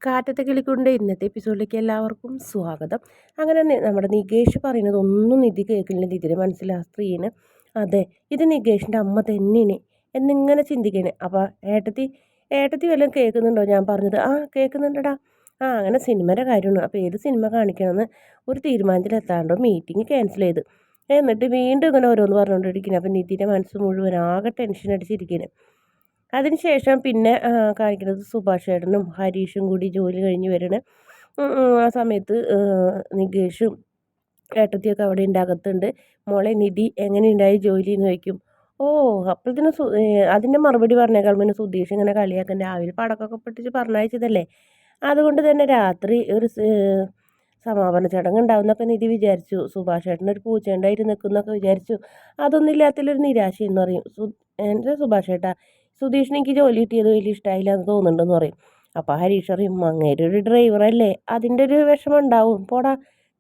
കാറ്റത്തെ കിളിക്കൊണ്ട് ഇന്നത്തെ എപ്പിസോഡിലേക്ക് എല്ലാവർക്കും സ്വാഗതം. അങ്ങനെ നമ്മുടെ നികേഷ് പറയുന്നത് ഒന്നും നിധി കേൾക്കില്ല. നിധിയുടെ മനസ്സിൽ ആ സ്ത്രീന് അതെ ഇത് നികേഷിൻ്റെ അമ്മ തന്നെയാണ് എന്നിങ്ങനെ ചിന്തിക്കണേ. അപ്പോൾ ഏട്ടത്തി വല്ലതും കേൾക്കുന്നുണ്ടോ ഞാൻ പറഞ്ഞത്? ആ കേൾക്കുന്നുണ്ടടാ. ആ അങ്ങനെ സിനിമയുടെ കാര്യമാണ്. അപ്പോൾ ഏത് സിനിമ കാണിക്കണമെന്ന് ഒരു തീരുമാനത്തിലെത്താണ്ടോ മീറ്റിംഗ് ക്യാൻസൽ ചെയ്ത് എന്നിട്ട് വീണ്ടും ഇങ്ങനെ ഓരോന്ന് പറഞ്ഞുകൊണ്ടിരിക്കുന്നത്. അപ്പോൾ നിധിയുടെ മനസ്സ് മുഴുവൻ ആകെ ടെൻഷൻ അടിച്ചിരിക്കുന്നത്. അതിനുശേഷം പിന്നെ കാണിക്കുന്നത് സുഭാഷ് ചേട്ടനും ഹരീഷും കൂടി ജോലി കഴിഞ്ഞ് വരണ ആ സമയത്ത് നികേഷും ഏട്ടത്തിയൊക്കെ അവിടെ ഉണ്ട്, അകത്തുണ്ട്. മോളെ നിധി എങ്ങനെയുണ്ടായി ജോലി എന്ന് ചോദിക്കും. ഓ അപ്പോഴത്തേനും അതിൻ്റെ മറുപടി പറഞ്ഞേക്കാൾ പിന്നെ സുധീഷ് ഇങ്ങനെ കളിയാക്കാൻ രാവിലെ പടക്കമൊക്കെ പൊട്ടിച്ച് പറഞ്ഞയച്ചതല്ലേ, അതുകൊണ്ട് തന്നെ രാത്രി ഒരു സമാപന ചടങ്ങ് ഉണ്ടാവുന്നൊക്കെ നിധി വിചാരിച്ചു. സുഭാഷ് ചേട്ടനൊരു പൂച്ചയുണ്ടായിട്ട് നിൽക്കുന്നൊക്കെ വിചാരിച്ചു. അതൊന്നും ഇല്ലാത്തതിലൊരു നിരാശ എന്ന് പറയും. എൻ്റെ സുഭാഷ് ചേട്ടാ, സുധീഷിന് എനിക്ക് ജോലി കിട്ടിയത് വലിയ ഇഷ്ടമായില്ല എന്ന് തോന്നുന്നുണ്ടെന്ന് പറയും. അപ്പോൾ ഹരീഷ് പറയും അങ്ങേര് ഒരു ഡ്രൈവറല്ലേ, അതിൻ്റെ ഒരു വിഷമം ഉണ്ടാവും. പോടാ,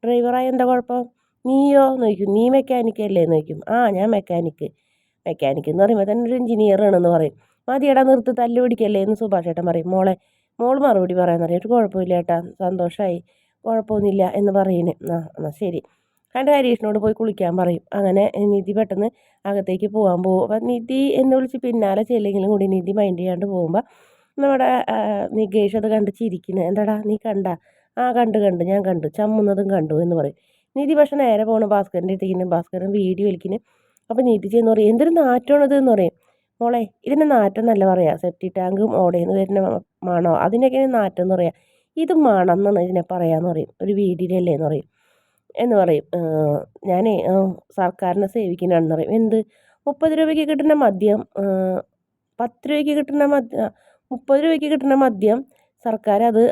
ഡ്രൈവറായ എന്താ കുഴപ്പം? നീയോ എന്ന് ചോദിക്കും. നീ മെക്കാനിക്കല്ലേ എന്ന് ചോദിക്കും. ആ ഞാൻ മെക്കാനിക്ക് എന്ന് പറയുമ്പോൾ തന്നെ ഒരു എഞ്ചിനീയറാണെന്ന് പറയും. മതിയടാ നിർത്ത്, തല്ല് പിടിക്കല്ലേ എന്ന് സുഭാഷ് ചേട്ടൻ പറയും. മോൾ മറുപടി പറയാൻ പറയും. ഒരു കുഴപ്പമില്ല ഏട്ടാ, സന്തോഷമായി, കുഴപ്പമൊന്നുമില്ല എന്ന് പറയുന്നേ. ആ എന്നാൽ ശരി. കണ്ട് ഹരീഷിനോട് പോയി കുളിക്കാൻ പറയും. അങ്ങനെ നിധി പെട്ടെന്ന് അകത്തേക്ക് പോകാൻ പോകും. അപ്പം നിധി എന്ന് വിളിച്ച് പിന്നാലെ ചെല്ലെങ്കിലും കൂടി നിധി മൈൻഡ് ചെയ്യാണ്ട് പോകുമ്പോൾ നമ്മുടെ നികേഷ് അത് കണ്ട് ചിരിക്കുന്നത്. എന്താടാ നീ കണ്ട? ആ കണ്ടു ഞാൻ കണ്ടു, ചമ്മുന്നതും കണ്ടു എന്ന് പറയും. നിധി പക്ഷെ നേരെ പോകണം ഭാസ്കരൻ്റെ അടുത്തേക്ക്. ഭാസ്കരൻ വീഡിയോ വലിക്കുന്നു. അപ്പം നിധി ചെയ്യുന്ന പറയും എന്തൊരു നാറ്റമാണത് എന്ന് പറയും. മോളെ ഇതിന് നാറ്റം എന്നല്ല പറയാം, സെപ്റ്റി ടാങ്കും ഓടയിൽ നിന്ന് വരുന്ന മണോ അതിനൊക്കെയാണ് നാറ്റം എന്ന് പറയാം. ഇത് മണം എന്നാണ് ഇതിനെ പറയാമെന്ന് പറയും. ഒരു വീഡിയോയിലല്ലേ എന്ന് പറയും. ഞാനേ സർക്കാരിനെ സേവിക്കുന്നതാണെന്ന് പറയും. എന്ത് 30 രൂപയ്ക്ക് കിട്ടുന്ന മദ്യം 10 രൂപയ്ക്ക് കിട്ടുന്ന 30 രൂപയ്ക്ക് കിട്ടുന്ന മദ്യം സർക്കാർ അത്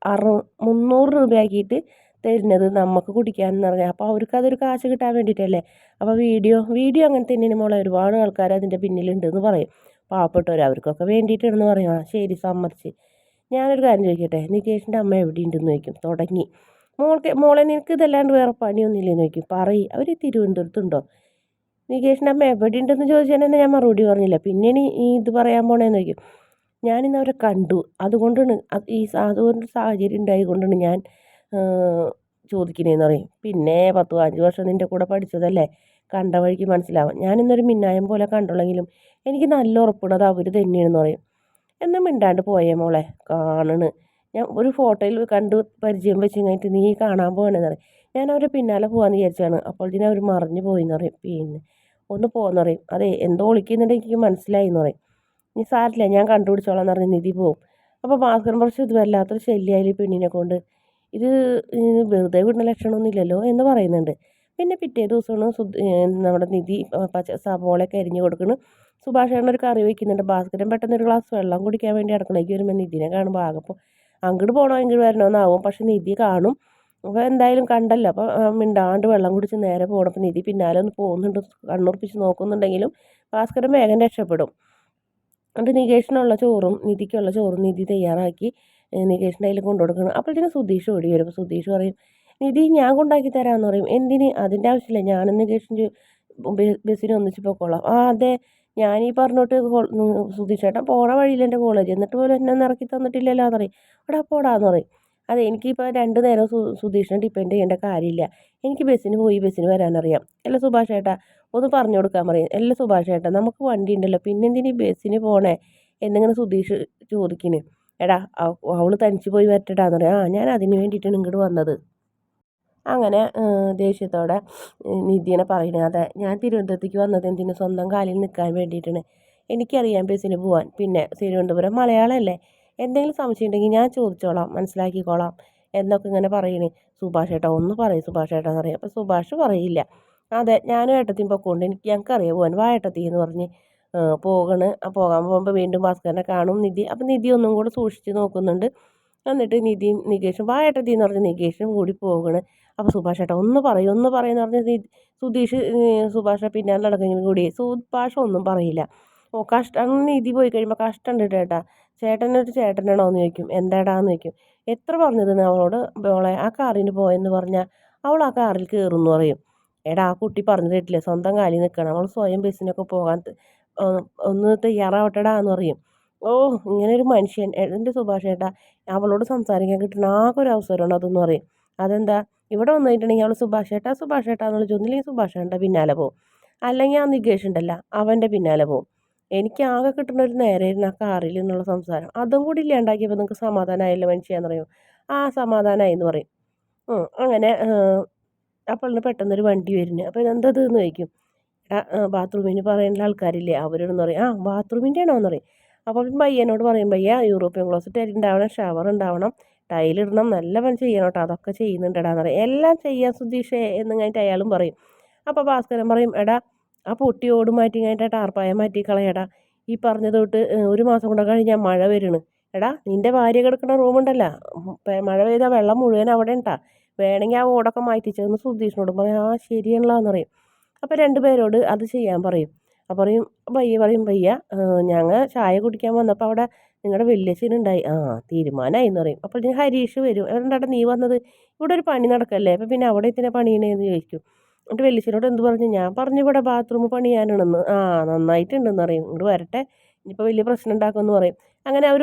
300 രൂപയാക്കിയിട്ട് തരുന്നത് നമുക്ക് കുടിക്കാമെന്ന് പറഞ്ഞാൽ. അപ്പോൾ അവർക്ക് അതൊരു കാശ് കിട്ടാൻ വേണ്ടിയിട്ടല്ലേ. അപ്പോൾ വീഡിയോ അങ്ങനെ തന്നെയാണ് മോളെ, ഒരുപാട് ആൾക്കാർ അതിൻ്റെ പിന്നിലുണ്ടെന്ന് പറയും. പാവപ്പെട്ടവർ അവർക്കൊക്കെ വേണ്ടിയിട്ടാണെന്ന് പറയും. ആ ശരി സമ്മതിച്ച്. ഞാനൊരു കാര്യം ചോദിക്കട്ടെ, നികേഷിൻ്റെ അമ്മ എവിടെയുണ്ടെന്ന് ചോദിക്കും. തുടങ്ങി. മോളെ നിനക്ക് ഇതല്ലാണ്ട് വേറെ പണിയൊന്നുമില്ലെന്ന് ചോദിക്കും. പറയും അവർ തിരുവനന്തപുരത്തുണ്ടോ? നികേഷിൻ്റെ അമ്മ എവിടെയുണ്ടെന്ന് ചോദിച്ചാൽ തന്നെ ഞാൻ മറുപടി പറഞ്ഞില്ല, പിന്നെ ഈ ഇത് പറയാൻ പോണേന്ന് ചോദിക്കും. ഞാനിന്ന് അവരെ കണ്ടു, അതുകൊണ്ടാണ് അതുകൊണ്ട് സാഹചര്യം ഉണ്ടായിക്കൊണ്ടാണ് ഞാൻ ചോദിക്കണേന്ന് പറയും. പിന്നെ 10-15 വർഷം നിൻ്റെ കൂടെ പഠിച്ചതല്ലേ, കണ്ട വഴിക്ക് മനസ്സിലാവാം. ഞാനിന്നൊരു മിന്നായം പോലെ കണ്ടുള്ളെങ്കിലും എനിക്ക് നല്ല ഉറപ്പുള്ളത് അവർ തന്നെയാണെന്ന് പറയും. എന്നാൽ മിണ്ടാണ്ട് പോയേ മോളെ, കാണണ് ഞാൻ ഒരു ഫോട്ടോയിൽ കണ്ട് പരിചയം വെച്ച് കഴിഞ്ഞിട്ട് നീ കാണാൻ പോകണമെന്ന് പറയും. ഞാൻ അവരെ പിന്നാലെ പോകാമെന്ന് വിചാരിച്ചാണ്, അപ്പോൾ ഇതിനെ അവർ മറിഞ്ഞു പോയിന്ന് പറയും. പിന്നെ ഒന്ന് പോകുമെന്ന് പറയും. അതെ എന്തോ ഒളിക്കുന്നുണ്ടെങ്കിൽ എനിക്ക് മനസ്സിലായി എന്ന് പറയും. നീ സാരില്ല ഞാൻ കണ്ടുപിടിച്ചോളാം എന്ന് പറഞ്ഞ് നിധി പോവും. അപ്പോൾ ഭാസ്കരൻ കുറച്ച് ഇത് വല്ലാത്തൊരു ശല്യമായാലും പെണ്ണിനെ കൊണ്ട് ഇത് വെറുതെ വിടുന്ന ലക്ഷണമൊന്നുമില്ലല്ലോ എന്ന് പറയുന്നുണ്ട്. പിന്നെ പിറ്റേ ദിവസമാണ് നമ്മുടെ നിധി സവോളയൊക്കെ അരിഞ്ഞ് കൊടുക്കണം. സുഭാഷ് ചേട്ടൻ ഒരു കറി വയ്ക്കുന്നുണ്ട്. ഭാസ്കരൻ പെട്ടെന്ന് ഒരു ഗ്ലാസ് വെള്ളം കുടിക്കാൻ വേണ്ടി അടുക്കളയ്ക്ക് വരുമ്പോൾ നിധിനെ കാണുമ്പോൾ ആകപ്പോൾ അങ്ങോട്ട് പോകണോ ഇങ്ങോട്ട് വരണമെന്നാവും. പക്ഷെ നിധി കാണും. അപ്പോൾ എന്തായാലും കണ്ടല്ലോ, അപ്പോൾ മിണ്ടാണ്ട് വെള്ളം കുടിച്ച് നേരെ പോകണം. അപ്പോൾ നിധി പിന്നാലെ ഒന്ന് പോകുന്നുണ്ട്, കണ്ണുറപ്പിച്ച് നോക്കുന്നുണ്ടെങ്കിലും ഭാസ്കരൻ വേഗം രക്ഷപ്പെടും. എന്നിട്ട് നികേഷിനുള്ള ചോറും നിധിക്കുള്ള ചോറും നിധി തയ്യാറാക്കി നികേഷിൻ്റെ കയ്യിൽ കൊണ്ടു കൊടുക്കണം. അപ്പോഴത്തേനും സുധീഷ് ഓടി വരും. അപ്പോൾ സുധീഷ് പറയും നിധി ഞാൻ കൊണ്ടാക്കി തരാമെന്ന് പറയും. എന്തിന്? അതിൻ്റെ ആവശ്യമില്ല, ഞാനും നികേഷിൻ്റെ ബസ്സിന് ഒന്നിച്ച് പോയിക്കോളാം. ആ അതെ ഞാനീ പറഞ്ഞോട്ട് സുധീഷ് ചേട്ടൻ പോണ വഴിയില്ല എൻ്റെ കോളേജ്, എന്നിട്ട് പോലും എന്നെ ഒന്ന് ഇറക്കി തന്നിട്ടില്ലല്ലോ എന്ന് പറയും. എടാ പോടാന്ന് പറയും. അതെ എനിക്കിപ്പോൾ 2 നേരം സുധീഷിനെ ഡിപ്പെൻഡ് ചെയ്യേണ്ട കാര്യമില്ല, എനിക്ക് ബസ്സിന് പോയി ബസ്സിന് വരാനറിയാം. അല്ല സുഭാഷ് ചേട്ടാ ഒന്ന് പറഞ്ഞു കൊടുക്കാൻ പറയും. അല്ല സുഭാഷ് ചേട്ടാ നമുക്ക് വണ്ടി ഉണ്ടല്ലോ, പിന്നെന്തിനീ ബസ്സിന് പോണേ എന്നിങ്ങനെ സുധീഷ് ചോദിക്കുന്നു. എടാ അവൾ തനിച്ച് പോയി വരട്ടെടാന്ന് പറയാം. ആ ഞാൻ അതിന് വേണ്ടിയിട്ടാണ് ഇങ്ങോട്ട് വന്നത്. അങ്ങനെ ദേഷ്യത്തോടെ നിധിനെ പറയുന്നത്. അതെ ഞാൻ തിരുവനന്തപുരത്തേക്ക് വന്നത് എന്തിനു, സ്വന്തം കാലിൽ നിൽക്കാൻ വേണ്ടിയിട്ടാണ്. എനിക്കറിയാം ബസ്സിന് പോകാൻ, പിന്നെ തിരുവനന്തപുരം മലയാളമല്ലേ, എന്തെങ്കിലും സംശയം ഉണ്ടെങ്കിൽ ഞാൻ ചോദിച്ചോളാം, മനസ്സിലാക്കിക്കോളാം എന്നൊക്കെ ഇങ്ങനെ പറയണേ. സുഭാഷ് ചേട്ടാ ഒന്ന് പറയും സുഭാഷ് ചേട്ടാന്ന് അറിയാം. അപ്പോൾ സുഭാഷ് പറയില്ല. അതെ ഞാനും ഏട്ടത്തിയും പൊക്കോണ്ട് ഞങ്ങൾക്കറിയാം പോകാൻ, വാ ഏട്ടത്തി എന്ന് പറഞ്ഞ് പോകാൻ പോകുമ്പോൾ വീണ്ടും ഭാസ്കരനെ കാണും നിധി. അപ്പം നിധി ഒന്നും കൂടെ സൂക്ഷിച്ച് നോക്കുന്നുണ്ട്. എന്നിട്ട് നിധിയും നികേഷും വാ ഏട്ടത്തി എന്ന് പറഞ്ഞ് നികേഷും കൂടി പോകണ്. അപ്പോൾ സുഭാഷ് ചേട്ടാ ഒന്ന് പറയുമെന്ന് പറഞ്ഞ് സുധീഷ് സുഭാഷ പിന്നാലെ നടക്കുകയും കൂടി സുഭാഷ് ഒന്നും പറയില്ല. ഓ കഷ്ടം, നിധി പോയി കഴിയുമ്പോൾ കഷ്ടമുണ്ട് ചേട്ടാ, ചേട്ടനൊരു ചേട്ടനാണോ എന്ന് ചോദിക്കും. എന്താടാന്ന് ചോദിക്കും. എത്ര പറഞ്ഞത് അവളോട് അവളെ ആ കാറിന് പോയെന്ന് പറഞ്ഞാൽ അവൾ ആ കാറിൽ കയറുമെന്ന് പറയും. എടാ ആ കുട്ടി പറഞ്ഞു കേട്ടില്ലേ, സ്വന്തം കാലിൽ നിൽക്കണം, അവൾ സ്വയം ബസ്സിനൊക്കെ പോകാൻ ഒന്ന് തയ്യാറാവട്ടെടാ എന്ന് പറയും. ഓ ഇങ്ങനെ ഒരു മനുഷ്യൻ എൻ്റെ സുഭാഷ് ഏട്ടാ അവളോട് സംസാരിക്കാൻ കിട്ടുന്ന ആകെ ഒരു അവസരമാണ് അതെന്ന് പറയും. അതെന്താ ഇവിടെ വന്നിട്ടുണ്ടെങ്കിൽ അവൾ സുഭാഷ് ഏട്ടാ എന്ന് വിളിച്ചു ഒന്നില്ലെങ്കിൽ സുഭാഷ് ഏട്ടൻ്റെ പിന്നാലെ പോകും, അല്ലെങ്കിൽ ആ നികേഷ് ഉണ്ടല്ല അവൻ്റെ പിന്നാലെ പോകും. എനിക്ക് ആകെ കിട്ടുന്ന ഒരു നേരെയായിരുന്നു ആ കാറിൽ നിന്നുള്ള സംസാരം. അതും കൂടി ഇല്ലാണ്ടാക്കിയപ്പോൾ നിങ്ങൾക്ക് സമാധാനമായല്ലോ മനുഷ്യാന്ന് പറയും. ആ സമാധാനമായി എന്ന് പറയും. അങ്ങനെ അപ്പോൾ പെട്ടെന്നൊരു വണ്ടി വരുന്നു. അപ്പോൾ ഇതെന്തത് എന്ന് ചോദിക്കും. ബാത്റൂമിന് പറയുന്ന ആൾക്കാരില്ലേ അവരോടൊന്ന് പറയും. ബാത്റൂമിൻ്റെ ആണോ എന്ന് പറയും. അപ്പോൾ പയ്യനോട് പറയും, പയ്യ യൂറോപ്യൻ ക്ലോസറ്റ് ഉണ്ടാവണം, ഷവർ ഉണ്ടാവണം, ടൈലിടണം, നല്ല പണി ചെയ്യണം കേട്ടോ, അതൊക്കെ ചെയ്യുന്നുണ്ടെടാന്ന് പറയും. എല്ലാം ചെയ്യാൻ സുധീഷേ എന്ന് കഴിഞ്ഞിട്ട് അയാളും പറയും. അപ്പോൾ ഭാസ്കരൻ പറയും, എടാ ആ പൊട്ടി ഓട് മാറ്റി കഴിഞ്ഞിട്ട് ടാർപ്പായ മാറ്റി കളയടാ, ഈ പറഞ്ഞത് തൊട്ട് ഒരു മാസം കൂടെ കഴിഞ്ഞാൽ മഴ വരുന്നു. എടാ നിൻ്റെ ഭാര്യ കിടക്കുന്ന റൂമുണ്ടല്ലോ, മഴ പെയ്താൽ വെള്ളം മുഴുവൻ അവിടെ ഉണ്ടാ, വേണമെങ്കിൽ ആ ഓടൊക്കെ മാറ്റിച്ചതെന്ന് സുധീഷിനോടും പറയും. ശരിയല്ലാന്ന് പറയും. അപ്പോൾ രണ്ടുപേരോട് അത് ചെയ്യാൻ പറയും. അപ്പോൾ പറയും ഭയ്യ ഞങ്ങൾ ചായ കുടിക്കാൻ വന്നപ്പോൾ അവിടെ നിങ്ങളുടെ വല്യച്ഛനുണ്ടായി, തീരുമാനമായി എന്ന് പറയും. അപ്പോൾ ഞാൻ ഹരീഷ് വരും. എന്താ നീ വന്നത്, ഇവിടെ ഒരു പണി നടക്കല്ലേ, അപ്പോൾ പിന്നെ അവിടെ എത്തിനാ പണിയണേന്ന് ചോദിക്കും. എന്നിട്ട് വല്യച്ഛനോട് എന്ത് പറഞ്ഞു, ഞാൻ പറഞ്ഞു ഇവിടെ ബാത്റൂം പണിയാനാണെന്ന്. നന്നായിട്ടുണ്ടെന്ന് പറയും. ഇങ്ങോട്ട് വരട്ടെ, ഇനിയിപ്പോൾ വലിയ പ്രശ്നം ഉണ്ടാക്കുമെന്ന് പറയും. അങ്ങനെ അവർ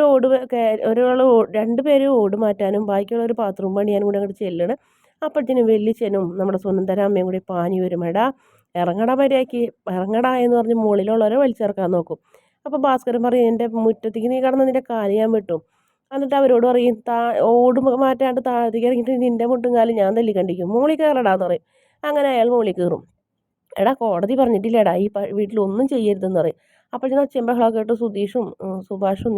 ഒരാൾ രണ്ടുപേരും ഓട് മാറ്റാനും ബാക്കിയുള്ളവർ ബാത്റൂം പണിയാനും കൂടെ അങ്ങോട്ട് ചെല്ലണം. അപ്പോഴത്തേനും വല്യച്ഛനും നമ്മുടെ സുനന്ദരാമ്മയും കൂടി പാഞ്ഞു വരും. എടാ ഇറങ്ങടാ മര്യാദയ്ക്ക്, ഇറങ്ങടാ എന്ന് പറഞ്ഞ് മുകളിലുള്ളവരെ വലിച്ചിറക്കാൻ നോക്കും. അപ്പോൾ ഭാസ്കരൻ പറയും, എൻ്റെ മുറ്റത്തേക്ക് നീ കടന്ന് നിൻ്റെ കാല് ഞാൻ വെട്ടും. എന്നിട്ട് അവരോട് പറയും, ഓട് മാറ്റാണ്ട് താഴത്തേക്ക് ഇറങ്ങിയിട്ട് നിൻ്റെ മുട്ടും കാലും ഞാൻ തല്ലി കണ്ടിക്കും, മോളിൽ കയറടാന്ന് പറയും. അങ്ങനെ അയാൾ മോളിൽ കയറും. എടാ കോടതി പറഞ്ഞിട്ടില്ലടാ ഈ വീട്ടിലൊന്നും ചെയ്യരുതെന്ന് പറയും. അപ്പോഴത്തേനും ഒച്ചയും ബഹളമൊക്കെ കേട്ട് സുധീഷും സുഭാഷും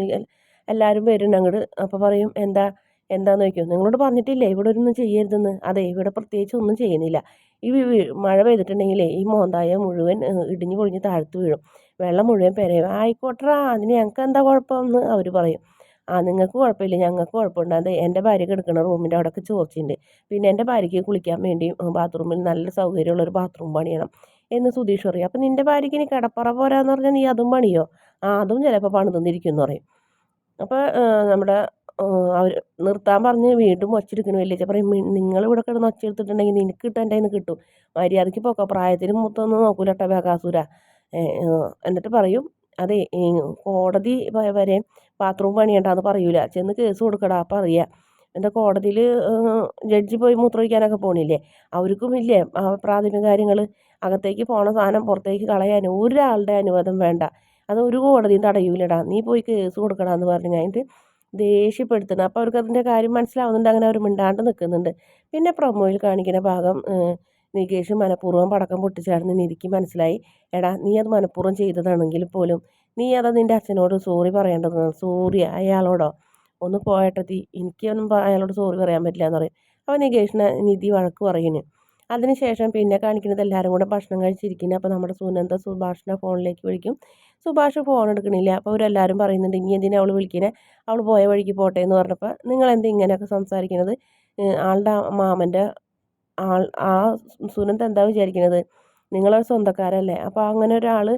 എല്ലാവരും വരുന്നുണ്ട് അങ്ങോട്ട്. അപ്പോൾ പറയും, എന്താന്ന് ചോദിക്കും. നിങ്ങളോട് പറഞ്ഞിട്ടില്ലേ ഇവിടെ ഒന്നും ചെയ്യരുതെന്ന്. അതെ ഇവിടെ പ്രത്യേകിച്ച് ഒന്നും ചെയ്യുന്നില്ല. ഈ മഴ പെയ്തിട്ടുണ്ടെങ്കിലേ ഈ മോന്തായ മുഴുവൻ ഇടിഞ്ഞു പൊളിഞ്ഞ് താഴ്ത്തു വീഴും, വെള്ളം മുഴുവൻ പെരയും. ആയിക്കോട്ടെടാ അതിന് ഞങ്ങൾക്ക് എന്താ കുഴപ്പമെന്ന് അവർ പറയും. നിങ്ങൾക്ക് കുഴപ്പമില്ല, ഞങ്ങൾക്ക് കുഴപ്പമുണ്ട്. അതെ എൻ്റെ ഭാര്യ കിടക്കുന്ന റൂമിൻ്റെ അവിടെയൊക്കെ ചോർച്ചയുണ്ട്, പിന്നെ എൻ്റെ ഭാര്യയ്ക്ക് കുളിക്കാൻ വേണ്ടി ബാത്റൂമിൽ നല്ല സൗകര്യമുള്ളൊരു ബാത്റൂം പണിയണം എന്ന് സുധീഷ് പറയും. അപ്പം നിൻ്റെ ഭാര്യയ്ക്ക് ഇനി കിടപ്പറ പോരാന്ന് പറഞ്ഞാൽ നീ അതും പണിയോ? അതും ചിലപ്പോൾ പണി തന്നിരിക്കും എന്ന് പറയും. അപ്പോൾ നമ്മുടെ അവർ നിർത്താൻ പറഞ്ഞ് വീണ്ടും ഒച്ചെടുക്കുന്നു. വലിയ പറയും, നിങ്ങളിവിടെ കിടന്ന് ഒച്ച എടുത്തിട്ടുണ്ടെങ്കിൽ നിനക്ക് കിട്ടാൻ എൻ്റെ കയ്യിൽ നിന്ന് കിട്ടും, മര്യാദയ്ക്ക് പോക്കോ, പ്രായത്തിന് മൂത്തൊന്നും നോക്കൂലട്ടോ ബകാസുര. എന്നിട്ട് പറയും, അതെ കോടതി വരെ ബാത്റൂം പണിയണ്ടെന്ന് പറയൂല, ചെന്ന് കേസ് കൊടുക്കടാ അപ്പം അറിയാം. എന്താ കോടതിയിൽ ജഡ്ജി പോയി മൂത്രമൊഴിക്കാനൊക്കെ പോണില്ലേ, അവർക്കും ഇല്ലേ പ്രാഥമിക കാര്യങ്ങൾ, അകത്തേക്ക് പോണ സാധനം പുറത്തേക്ക് കളയാൻ ഒരാളുടെ അനുവാദം വേണ്ട, അത് ഒരു കോടതിയും തടയൂലടാ, നീ പോയി കേസ് കൊടുക്കടാന്ന് പറഞ്ഞു കഴിഞ്ഞിട്ട് ദേഷ്യപ്പെടുത്തുന്നത്. അപ്പോൾ അവർക്ക് അതിൻ്റെ കാര്യം മനസ്സിലാവുന്നുണ്ട്. അങ്ങനെ അവർ മിണ്ടാണ്ട് നിൽക്കുന്നുണ്ട്. പിന്നെ പ്രൊമോയിൽ കാണിക്കുന്ന ഭാഗം നികേഷ് മനഃപൂർവ്വം പടക്കം പൊട്ടിച്ചാടുന്ന നിധിക്ക് മനസ്സിലായി. എടാ നീ അത് മനഃപൂർവ്വം ചെയ്തതാണെങ്കിൽ പോലും നീ അത് നിൻ്റെ അച്ഛനോട് സോറി പറയേണ്ടതാണ്. സോറി അയാളോടോ, ഒന്ന് പോയട്ടെത്തി, എനിക്കൊന്നും അയാളോട് സോറി പറയാൻ പറ്റില്ല എന്ന് പറയും. അപ്പോൾ നികേഷിനെ നിധി വഴക്ക് പറയുന്നു. അതിനുശേഷം പിന്നെ കാണിക്കുന്നത് എല്ലാവരും കൂടെ ഭക്ഷണം കഴിച്ചിരിക്കുന്നത്. അപ്പോൾ നമ്മുടെ സുനന്ദ സുഭാഷിനെ ഫോണിലേക്ക് വിളിക്കും. സുഭാഷ് ഫോൺ എടുക്കണില്ല. അപ്പോൾ അവരെല്ലാവരും പറയുന്നുണ്ട്, ഇനി എന്തിനാ അവൾ വിളിക്കുന്നത്, അവൾ പോയ വഴിക്ക് പോട്ടെ എന്ന് പറഞ്ഞപ്പോൾ നിങ്ങളെന്ത് ഇങ്ങനെയൊക്കെ സംസാരിക്കുന്നത്, ആളുടെ മാമൻ്റെ ആ സുനന്ദ എന്താ വിചാരിക്കുന്നത്, നിങ്ങളൊരു സ്വന്തക്കാരല്ലേ, അപ്പോൾ അങ്ങനെ ഒരാൾ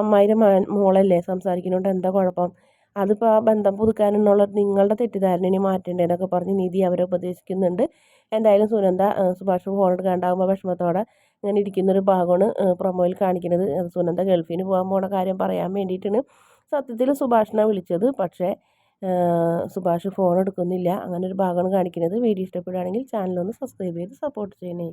അമ്മായിയുടെ മോളല്ലേ സംസാരിക്കുന്നതുകൊണ്ട് എന്താ കുഴപ്പം, അതിപ്പോൾ ആ ബന്ധം പുതുക്കാനെന്നുള്ള നിങ്ങളുടെ തെറ്റിദ്ധാരണയെ മാറ്റേണ്ടതെന്നൊക്കെ പറഞ്ഞ് നിധി അവരെ ഉപദേശിക്കുന്നുണ്ട്. എന്തായാലും സുനന്ദ സുഭാഷ് ഫോൺ എടുക്കാണ്ടാകുമ്പോൾ വിഷമത്തോടെ ഇങ്ങനെ ഇരിക്കുന്നൊരു ഭാഗമാണ് പ്രൊമോയിൽ കാണിക്കുന്നത്. സുനന്ദ ഗൾഫിന് പോകാൻ പോണ കാര്യം പറയാൻ വേണ്ടിയിട്ടാണ് സത്യത്തിൽ സുഭാഷിനെ വിളിച്ചത്. പക്ഷേ സുഭാഷ് ഫോൺ എടുക്കുന്നില്ല. അങ്ങനെ ഒരു ഭാഗമാണ് കാണിക്കുന്നത്. വീഡിയോ ഇഷ്ടപ്പെടുകയാണെങ്കിൽ ചാനലൊന്ന് സബ്സ്ക്രൈബ് ചെയ്ത് സപ്പോർട്ട് ചെയ്യണേ.